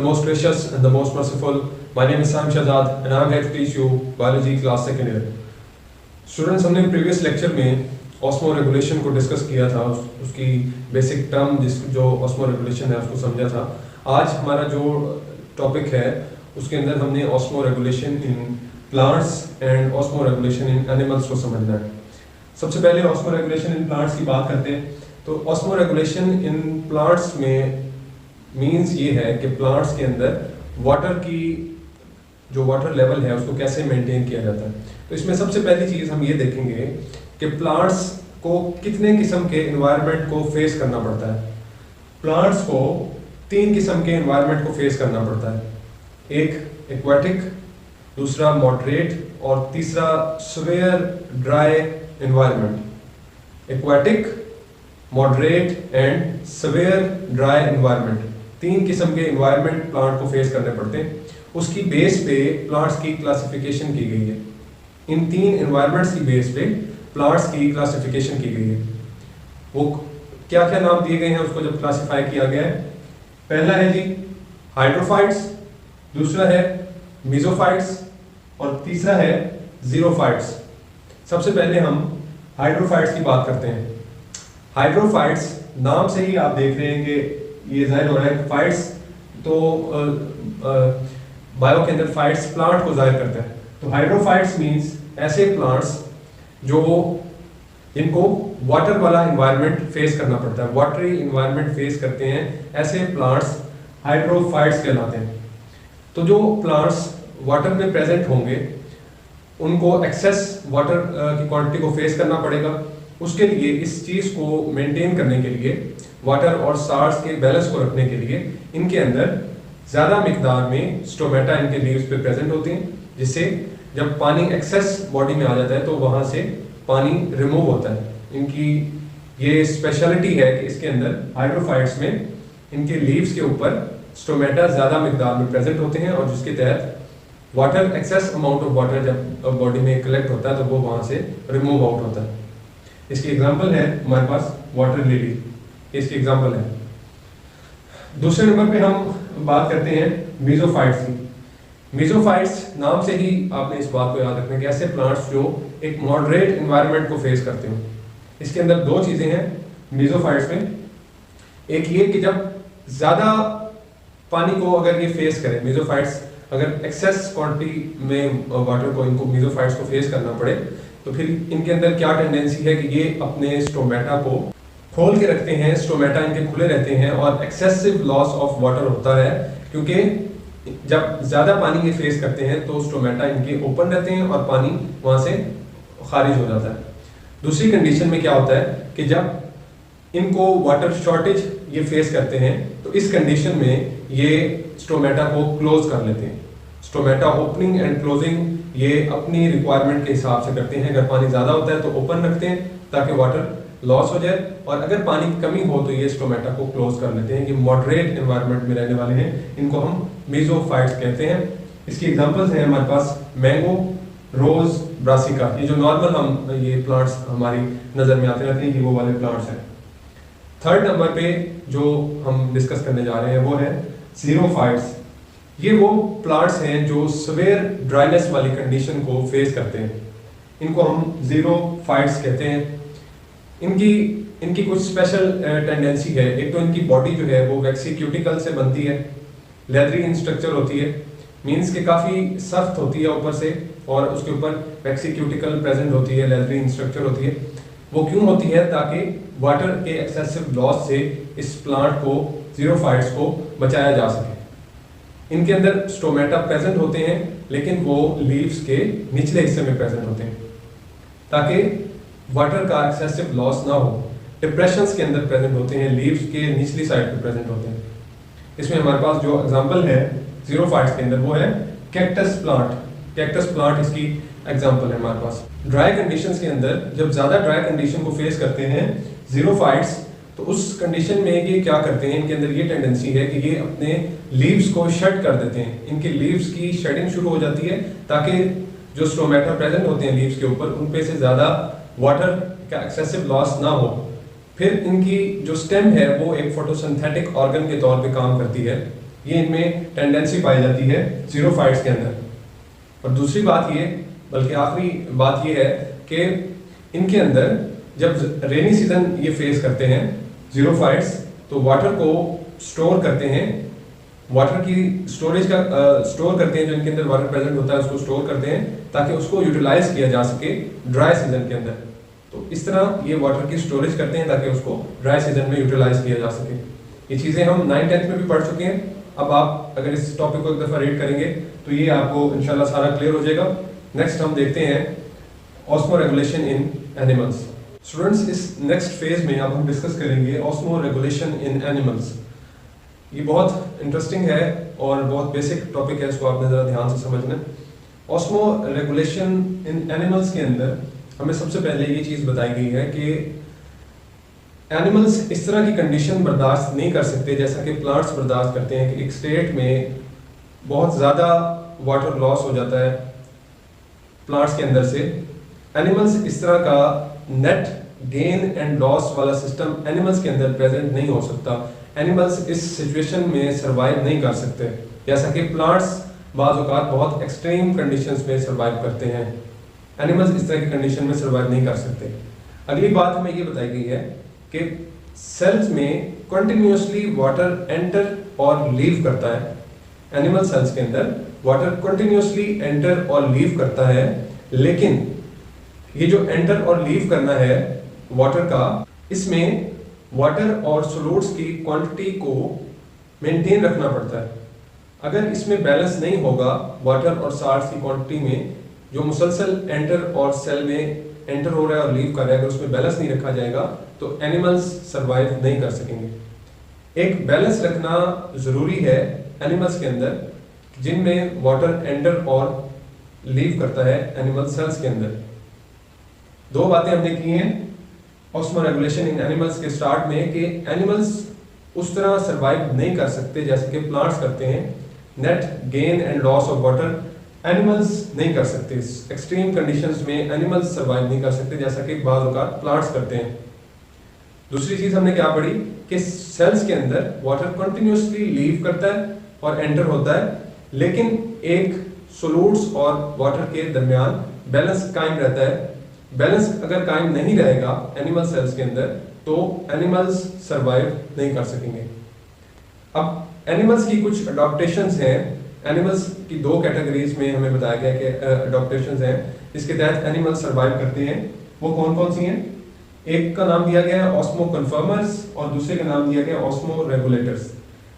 the most gracious and the most merciful. My name is Sam Shahzad and I am here to teach you biology class second year. Students, हमने previous lecture में osmoregulation को discuss किया था, उसकी basic term जो osmoregulation है उसको समझा था. आज हमारा जो topic है उसके अंदर हमने osmoregulation in plants and osmoregulation in animals को समझना है. सबसे पहले osmoregulation in plants की बात करते हैं. तो osmoregulation in plants में मीन्स ये है कि प्लांट्स के अंदर वाटर की जो वाटर लेवल है उसको कैसे मेंटेन किया जाता है. तो इसमें सबसे पहली चीज़ हम ये देखेंगे कि प्लांट्स को कितने किस्म के एनवायरनमेंट को फेस करना पड़ता है. प्लांट्स को 3 किस्म के एनवायरनमेंट को फेस करना पड़ता है. एक एक्वाटिक, दूसरा मॉडरेट और तीसरा severe dry environment. Aquatic, moderate and severe dry environment, 3 किस्म के एनवायरनमेंट प्लांट को फेस करने पड़ते हैं. उसकी बेस पे प्लांट्स की क्लासिफिकेशन की गई है. इन 3 एनवायरनमेंट्स की बेस पे प्लांट्स की क्लासिफिकेशन की गई है. वो क्या क्या नाम दिए गए हैं उसको जब क्लासिफाई किया गया है. पहला है जी हाइड्रोफाइट्स, दूसरा है मीजोफाइट्स और तीसरा है जीरोफाइट्स. सबसे पहले हम हाइड्रोफाइट्स की बात करते हैं. हाइड्रोफाइट्स नाम से ही आप देख रहे हैं कि ये जाहिर हो रहा है. फाइट्स तो बायो के अंदर फाइट्स प्लांट को जाहिर करता है. तो हाइड्रोफाइट्स मींस ऐसे प्लांट्स जो इनको वाटर वाला एनवायरनमेंट फेस करना पड़ता है, वाटरी एनवायरनमेंट फेस करते हैं, ऐसे प्लांट्स हाइड्रोफाइट्स कहलाते हैं. तो जो प्लांट्स वाटर में प्रेजेंट होंगे उनको एक्सेस वाटर की क्वांटिटी को फेस करना पड़ेगा. उसके लिए इस चीज़ को मेंटेन करने के लिए, वाटर और साल्ट्स के बैलेंस को रखने के लिए इनके अंदर ज़्यादा मिकदार में स्टोमेटा इनके लीव्स पे प्रेजेंट होते हैं, जिससे जब पानी एक्सेस बॉडी में आ जाता है तो वहाँ से पानी रिमूव होता है. इनकी ये स्पेशलिटी है कि इसके अंदर हाइड्रोफाइट्स में इनके लीव्स के ऊपर स्टोमेटा ज़्यादा मिकदार में प्रेजेंट होते हैं और जिसके तहत water excess amount of water जब बॉडी में कलेक्ट होता है तो वो वहाँ से रिमूव आउट होता है. इसकी एग्जांपल है हमारे पास वाटर लिली, इसकी एग्जांपल है. दूसरे नंबर पे हम बात करते हैं मीजोफाइट्स की. मीजोफाइट्स नाम से ही आपने इस बात को याद रखना कि ऐसे प्लांट्स जो एक मॉडरेट एनवायरनमेंट को फेस करते हो. इसके अंदर 2 चीज़ें हैं मीजोफाइट्स में. एक ये कि जब ज़्यादा पानी को अगर ये फेस करें, मीजोफाइट्स अगर एक्सेस क्वांटिटी में वाटर को इनको मीजोफाइट्स को फेस करना पड़े तो फिर इनके अंदर क्या टेंडेंसी है कि ये अपने स्टोमेटा को खोल के रखते हैं. स्टोमेटा इनके खुले रहते हैं और एक्सेसिव लॉस ऑफ वाटर होता है, क्योंकि जब ज़्यादा पानी ये फेस करते हैं तो स्टोमेटा इनके ओपन रहते हैं और पानी वहाँ से खारिज हो जाता है. दूसरी कंडीशन में क्या होता है कि जब इनको वाटर शॉर्टेज ये फेस करते हैं तो इस कंडीशन में ये स्टोमेटा को क्लोज कर लेते हैं. स्टोमेटा ओपनिंग एंड क्लोजिंग ये अपनी रिक्वायरमेंट के हिसाब से करते हैं. अगर पानी ज़्यादा होता है तो ओपन रखते हैं ताकि वाटर लॉस हो जाए, और अगर पानी की कमी हो तो ये स्टोमेटा को क्लोज कर लेते हैं. ये मॉडरेट एनवायरनमेंट में रहने वाले हैं, इनको हम मीजोफाइट्स कहते हैं. इसकी एग्जांपल्स हैं हमारे पास मैंगो, रोज, ब्रासिका. ये जो नॉर्मल हम ये प्लांट्स हमारी नज़र में आते रहते हैं ये वो वाले प्लांट्स हैं. थर्ड नंबर पे जो हम डिस्कस करने जा रहे हैं वो है जीरोफाइट्स. ये वो प्लांट्स हैं जो सवेयर ड्राइनेस वाली कंडीशन को फेस करते हैं. इनको हम जीरोफाइट्स कहते हैं. इनकी कुछ स्पेशल टेंडेंसी है. एक तो इनकी बॉडी जो है वो वैक्सी क्यूटिकल से बनती है, लेदरी इन स्ट्रक्चर होती है, मींस के काफ़ी सख्त होती है ऊपर से और उसके ऊपर वैक्सी क्यूटिकल प्रेजेंट होती है, लेदरी इन स्ट्रक्चर होती है. वो क्यों होती है? ताकि वाटर के एक्सेसिव लॉस से इस प्लांट को, जीरोफाइट्स को बचाया जा सके. इनके अंदर स्टोमेटा प्रेजेंट होते हैं लेकिन वो लीव्स के निचले हिस्से में प्रेजेंट होते हैं ताकि वाटर का एक्सेसिव लॉस ना हो. डिप्रेशंस के अंदर प्रेजेंट होते हैं, लीव्स के निचली साइड पे प्रेजेंट होते हैं. इसमें हमारे पास जो एग्जांपल है जीरोफाइट्स के अंदर वो है कैक्टस प्लांट. कैक्टस प्लांट इसकी एग्जांपल है हमारे पास. ड्राई कंडीशंस के अंदर जब ज़्यादा ड्राई कंडीशन को फेस करते हैं जीरोफाइट्स तो उस कंडीशन में ये क्या करते हैं, इनके अंदर ये टेंडेंसी है कि ये अपने लीव्स को शेड कर देते हैं. इनके लीव्स की शेडिंग शुरू हो जाती है ताकि जो स्टोमेटा प्रेजेंट होते हैं लीव्स के ऊपर उन पे से ज़्यादा वाटर का एक्सेसिव लॉस ना हो. फिर इनकी जो स्टेम है वो एक फोटोसिंथेटिक ऑर्गन के तौर पे काम करती है ये इनमें टेंडेंसी पाई जाती है ज़ीरोफाइट्स के अंदर। और दूसरी बात ये, बल्कि आखिरी बात ये है कि इनके अंदर जब रेनी सीजन ये फेस करते हैं ज़ीरोफाइट्स, तो वाटर को स्टोर करते हैं, वाटर की स्टोरेज का स्टोर करते हैं, जो इनके अंदर वाटर प्रेजेंट होता है उसको स्टोर करते हैं ताकि उसको यूटिलाइज किया जा सके ड्राई सीजन के अंदर। तो इस तरह ये वाटर की स्टोरेज करते हैं ताकि उसको ड्राई सीजन में यूटिलाइज किया जा सके। ये चीज़ें हम 9th-10th में भी पढ़ चुके हैं। अब आप अगर इस टॉपिक को एक दफ़ा रीड करेंगे तो ये आपको इंशाल्लाह सारा क्लियर हो जाएगा। नेक्स्ट हम देखते हैं osmo regulation in animals. Students, इस नेक्स्ट फेज में अब हम डिस्कस करेंगे ऑस्मो रेगुलेशन इन एनिमल्स। ये बहुत इंटरेस्टिंग है और बहुत बेसिक टॉपिक है, इसको आपने ज़रा ध्यान से समझना है। ऑस्मो रेगुलेशन इन एनिमल्स के अंदर हमें सबसे पहले ये चीज़ बताई गई है कि एनिमल्स इस तरह की कंडीशन बर्दाश्त नहीं कर सकते जैसा कि प्लांट्स बर्दाश्त करते हैं कि एक स्टेट में बहुत ज़्यादा वाटर लॉस हो जाता है प्लांट्स के अंदर से। एनिमल्स इस तरह का नेट गेन एंड लॉस वाला सिस्टम एनिमल्स के अंदर प्रेजेंट नहीं हो सकता। एनिमल्स इस सिचुएशन में सर्वाइव नहीं कर सकते, जैसा कि प्लांट्स बाज़ औक़ात बहुत एक्सट्रीम कंडीशंस में सर्वाइव करते हैं। एनिमल्स इस तरह की कंडीशन में सर्वाइव नहीं कर सकते। अगली बात हमें ये बताई गई है कि सेल्स में कंटिन्यूसली वाटर एंटर और लीव करता है। एनिमल सेल्स के अंदर वाटर कंटिन्यूसली एंटर और लीव करता है, लेकिन ये जो एंटर और लीव करना है वाटर का, इसमें वाटर और सोलूट्स की क्वांटिटी को मेंटेन रखना पड़ता है। अगर इसमें बैलेंस नहीं होगा वाटर और सॉल्ट्स की क्वांटिटी में, जो मुसलसल एंटर और सेल में एंटर हो रहा है और लीव कर रहा है, अगर उसमें बैलेंस नहीं रखा जाएगा तो एनिमल्स सर्वाइव नहीं कर सकेंगे। एक बैलेंस रखना ज़रूरी है एनिमल्स के अंदर, जिनमें वाटर एंटर और लीव करता है एनिमल सेल्स के अंदर। दो बातें हमने की हैं ऑस्मो रेगुलेशन इन एनिमल्स के स्टार्ट में कि एनिमल्स उस तरह सर्वाइव नहीं कर सकते जैसे कि प्लांट्स करते हैं। Net gain and loss of water animals नहीं कर सकते। एक्सट्रीम कंडीशंस में एनिमल्स सर्वाइव नहीं कर सकते जैसा कि बाज़ औक़ात प्लांट्स करते हैं। दूसरी चीज़ हमने क्या पढ़ी कि सेल्स के अंदर वाटर कंटिन्यूसली लीव करता है और एंटर होता है, लेकिन एक सोलूट्स और वाटर के दरमियान बैलेंस कायम रहता है। बैलेंस अगर कायम नहीं रहेगा एनिमल सेल्स के अंदर तो एनिमल्स सर्वाइव नहीं कर सकेंगे। अब एनिमल्स की कुछ अडॉप्टेशंस हैं। एनिमल्स की दो कैटेगरीज में हमें बताया गया कि अडॉप्टेशंस हैं जिसके तहत एनिमल्स सर्वाइव करते हैं। वो कौन कौन सी हैं? एक का नाम दिया गया है ऑस्मो कन्फर्मर्स और दूसरे का नाम दिया गया ऑस्मो रेगुलेटर्स।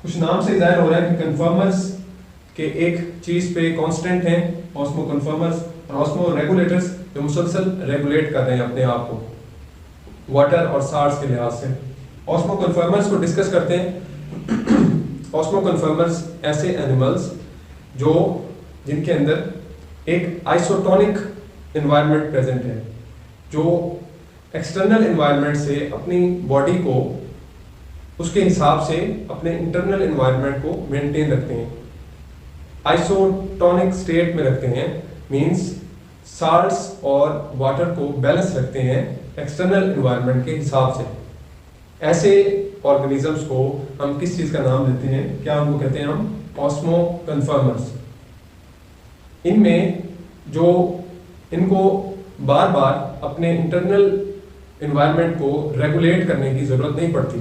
कुछ नाम से जाहिर हो रहा है कि कन्फर्मर्स के एक चीज़ पे कांस्टेंट हैं ऑस्मो कन्फर्मर्स, और ऑस्मो रेगुलेटर्स जो मुसलसल रेगुलेट कर रहे हैं अपने आप को वाटर और सॉल्ट्स के लिहाज से। ऑस्मो कन्फर्मर्स को डिस्कस करते हैं। ऑस्मो कन्फर्मर्स ऐसे एनिमल्स जो जिनके अंदर एक आइसोटोनिक एनवायरनमेंट प्रेजेंट है, जो एक्सटर्नल एनवायरनमेंट से अपनी बॉडी को उसके हिसाब से अपने इंटरनल एनवायरनमेंट को मेंटेन रखते हैं, आइसोटोनिक स्टेट में रखते हैं। मींस सॉल्ट्स और वाटर को बैलेंस रखते हैं एक्सटर्नल एनवायरनमेंट के हिसाब से। ऐसे ऑर्गेनिजम्स को हम किस चीज़ का नाम देते हैं? क्या उनको कहते हैं हम? Osmo conformers. इनमें जो इनको बार बार अपने इंटरनल एनवायरनमेंट को रेगुलेट करने की ज़रूरत नहीं पड़ती,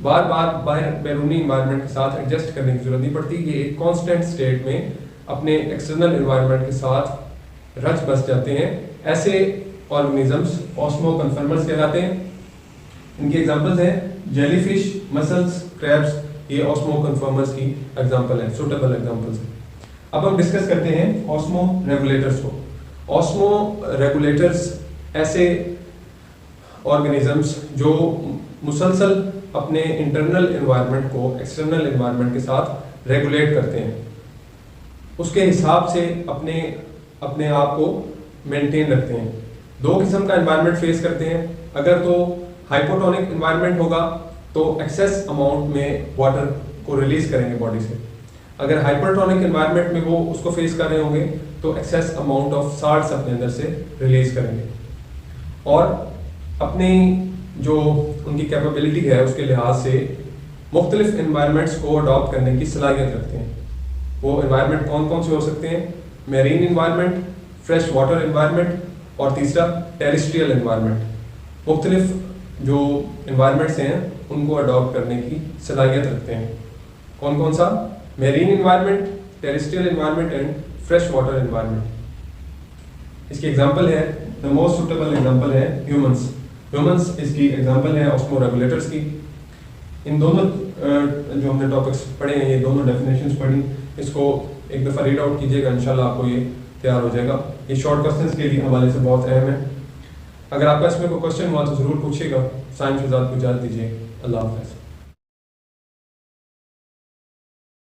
बार बार बाहर बैरूनी एनवायरनमेंट के साथ एडजस्ट करने की ज़रूरत नहीं पड़ती। ये एक कांस्टेंट स्टेट में अपने एक्सटर्नल एनवायरनमेंट के साथ रच बस जाते हैं। ऐसे ऑर्गेनिजम्स ऑस्मो कन्फर्मर्स कहलाते हैं। इनके एग्जांपल्स हैं जेलीफिश, मसल्स, क्रैब्स। ये ऑस्मो कन्फर्मर्स की एग्जांपल है, सूटेबल एग्जांपल्स हैं। अब हम डिस्कस करते हैं ऑस्मो रेगुलेटर्स को। ऑस्मो रेगुलेटर्स ऐसे ऑर्गेनिजम्स जो मुसलसल अपने इंटरनल एनवायरनमेंट को एक्सटर्नल एनवायरनमेंट के साथ रेगुलेट करते हैं, उसके हिसाब से अपने आप को मेंटेन रखते हैं। दो किस्म का एनवायरनमेंट फेस करते हैं। अगर तो हाइपोटोनिक एनवायरनमेंट होगा तो एक्सेस अमाउंट में वाटर को रिलीज करेंगे बॉडी से। अगर हाइपरटोनिक एनवायरनमेंट में वो उसको फेस कर रहे होंगे तो एक्सेस अमाउंट ऑफ सॉल्ट्स अपने अंदर से रिलीज करेंगे, और अपनी जो उनकी कैपेबिलिटी है उसके लिहाज से मुख्तलिफ इन्वायरमेंट्स को अडॉप्ट करने की सलाहियत रखते हैं। वो इन्वायरमेंट कौन कौन से हो सकते हैं? Marine environment, fresh water environment, और तीसरा टेरेस्ट्रियल इन्वायरमेंट। मुख्तलिफ जो इन्वायरमेंट्स हैं उनको अडॉप्ट करने की सलाहियत रखते हैं। कौन कौन सा? Marine environment, terrestrial environment and fresh water environment. इसकी एग्जांपल है, द मोस्ट सुटेबल एग्जांपल है ह्यूमंस। ह्यूमंस इसकी एग्जांपल है ऑस्मो रेगुलेटर्स की। इन दोनों जो हमने टॉपिक्स पढ़े हैं, ये दोनों डेफिनेशंस पढ़ी, इसको एक दफ़ा रीड आउट कीजिएगा, इंशाल्लाह आपको ये तैयार हो जाएगा। ये शॉर्ट क्वेश्चंस के लिए हवाले से बहुत अहम है। अगर आपका इसमें कोई क्वेश्चन हुआ तो ज़रूर पूछिएगा। साइंस के साथ पूछा दीजिए। अल्लाह हाफ़िज़।